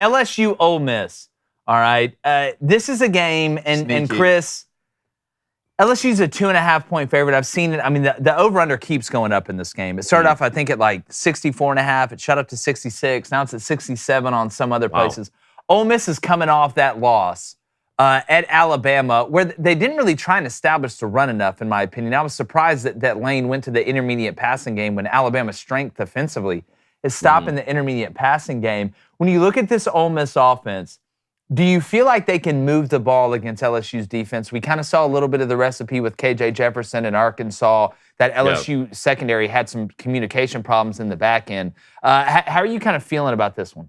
LSU Ole Miss. All right. This is a game, and Chris, LSU's a 2.5-point favorite. I've seen it. I mean, the over-under keeps going up in this game. It started off, I think, at like 64.5. It shot up to 66. Now it's at 67 on some other places. Ole Miss is coming off that loss at Alabama, where they didn't really try and establish the run enough, in my opinion. I was surprised that Lane went to the intermediate passing game when Alabama's strength offensively is stopping the intermediate passing game. When you look at this Ole Miss offense, do you feel like they can move the ball against LSU's defense? We kind of saw a little bit of the recipe with KJ Jefferson in Arkansas. That LSU secondary had some communication problems in the back end. How are you kind of feeling about this one?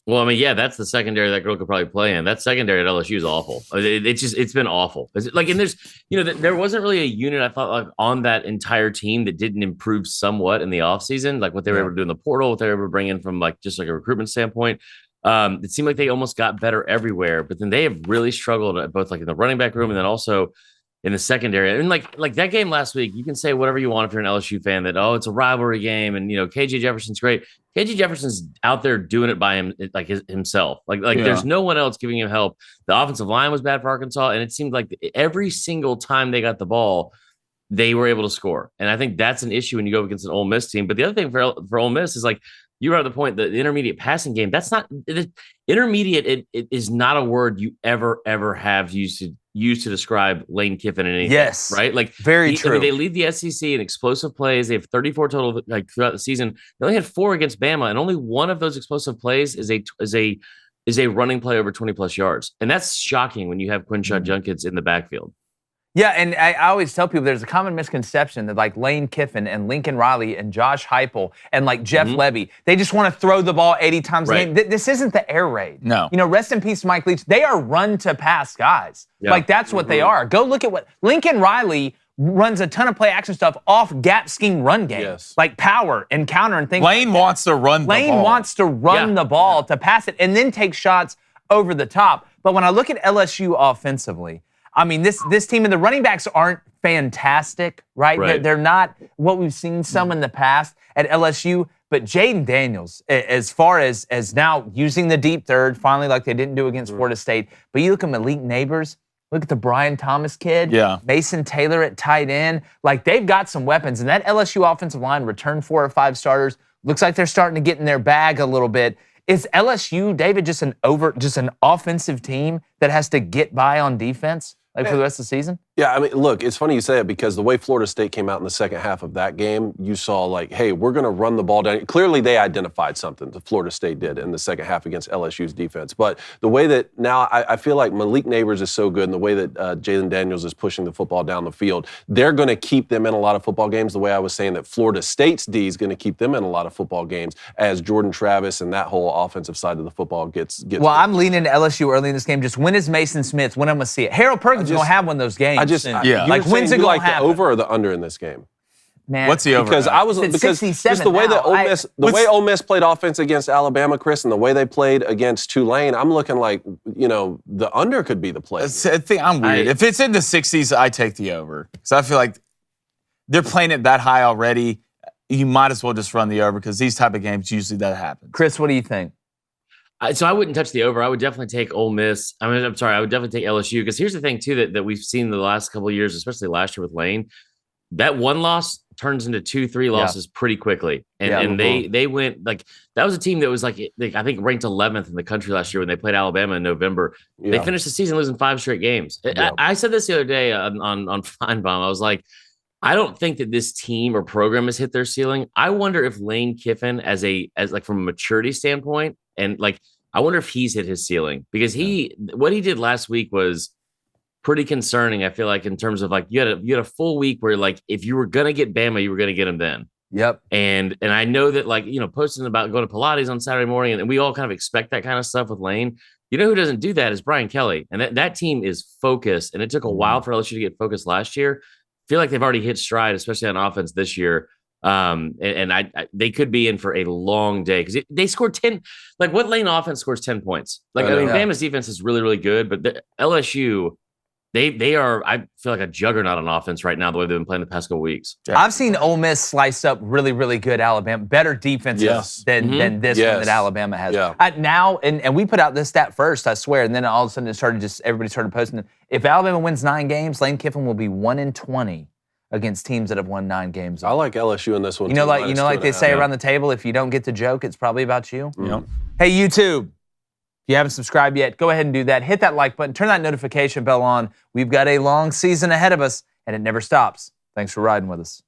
Well, I mean, yeah, that's the secondary that girl could probably play in. That secondary at LSU is awful. It's been awful. And there's, there wasn't really a unit I thought like on that entire team that didn't improve somewhat in the offseason, like what they were able to do in the portal, what they were able to bring in from like just like a recruitment standpoint. It seemed like they almost got better everywhere, but then they have really struggled at both like in the running back room and then also in the secondary. And like that game last week, you can say whatever you want if you're an LSU fan that, it's a rivalry game and, KJ Jefferson's great. KJ Jefferson's out there doing it by himself. There's no one else giving him help. The offensive line was bad for Arkansas, and it seemed like every single time they got the ball, they were able to score. And I think that's an issue when you go against an Ole Miss team. But the other thing for Ole Miss is like, you brought up the point, the intermediate passing game, that's not intermediate. It is not a word you ever have used to describe Lane Kiffin in anything. Yes. Right? Like very true. I mean, they lead the SEC in explosive plays. They have 34 total like throughout the season. They only had 4 against Bama, and only one of those explosive plays is a running play over 20 plus yards. And that's shocking when you have Quinshon Judkins in the backfield. Yeah, and I always tell people there's a common misconception that like Lane Kiffin and Lincoln Riley and Josh Heupel and like Jeff Levy, they just want to throw the ball 80 times a game. This isn't the air raid. No. Rest in peace, Mike Leach. They are run to pass guys. Yeah. Like that's what they are. Go look at what Lincoln Riley runs a ton of play action stuff off gap scheme run game, like power and counter and things. Lane wants to run the ball. Lane wants to run the ball to pass it and then take shots over the top. But when I look at LSU offensively, I mean, this team and the running backs aren't fantastic, right? They're not what we've seen some in the past at LSU. But Jaden Daniels, as far as now using the deep third, finally like they didn't do against Florida State. But you look at Malik Neighbors, look at the Brian Thomas kid, Mason Taylor at tight end. Like they've got some weapons. And that LSU offensive line returned 4 or 5 starters. Looks like they're starting to get in their bag a little bit. Is LSU, David, just an offensive team that has to get by on defense? For the rest of the season? Yeah, I mean, look, it's funny you say it because the way Florida State came out in the second half of that game, you saw like, hey, we're going to run the ball down. Clearly, they identified something that Florida State did in the second half against LSU's defense. But the way that now I feel like Malik Neighbors is so good and the way that Jalen Daniels is pushing the football down the field, they're going to keep them in a lot of football games the way I was saying that Florida State's D is going to keep them in a lot of football games as Jordan Travis and that whole offensive side of the football gets Well, I'm leaning to LSU early in this game. Just when is Mason Smith? When I'm going to see it? Harold Perkins is going to have one of those games. When's it going to happen? The over or the under in this game? Man, what's the over? Because just the way that Ole Miss played offense against Alabama, Chris, and the way they played against Tulane, I'm looking like the under could be the play. I think I'm weird. If it's in the 60s, I take the over because I feel like they're playing it that high already. You might as well just run the over because these type of games usually that happens. Chris, what do you think? So I wouldn't touch the over. I would definitely take Ole Miss. I would definitely take LSU because here's the thing too that we've seen the last couple of years, especially last year with Lane. That one loss turns into 2-3 losses pretty quickly, and they went like that was a team that was like I think ranked 11th in the country last year when they played Alabama in November. Yeah. They finished the season losing 5 straight games. Yeah. I said this the other day on Feinbaum. I was like, I don't think that this team or program has hit their ceiling. I wonder if Lane Kiffin as from a maturity standpoint. And I wonder if he's hit his ceiling because what he did last week was pretty concerning. I feel like in terms of you had a full week where if you were gonna get Bama, you were gonna get him then. Yep. And I know that posting about going to Pilates on Saturday morning, and we all kind of expect that kind of stuff with Lane. You know who doesn't do that is Brian Kelly, and that team is focused. And it took a while for LSU to get focused last year. I feel like they've already hit stride, especially on offense this year. They could be in for a long day because they scored 10. What Lane offense scores 10 points? Bama's defense is really, really good, but the LSU They are, I feel like a juggernaut on offense right now, the way they've been playing the past couple weeks. Yeah. I've seen Ole Miss slice up really, really good Alabama, better defenses Yes. than this one Yes. that Alabama has. Yeah. Now, and we put out this stat first, I swear, and then all of a sudden everybody started posting it. If Alabama wins 9 games, Lane Kiffin will be 1-20 against teams that have won 9 games. I like LSU in this one. You know, too, like they say -2.5. around the table, if you don't get the joke, it's probably about you. Yep. Hey, YouTube. If you haven't subscribed yet, go ahead and do that. Hit that like button. Turn that notification bell on. We've got a long season ahead of us, and it never stops. Thanks for riding with us.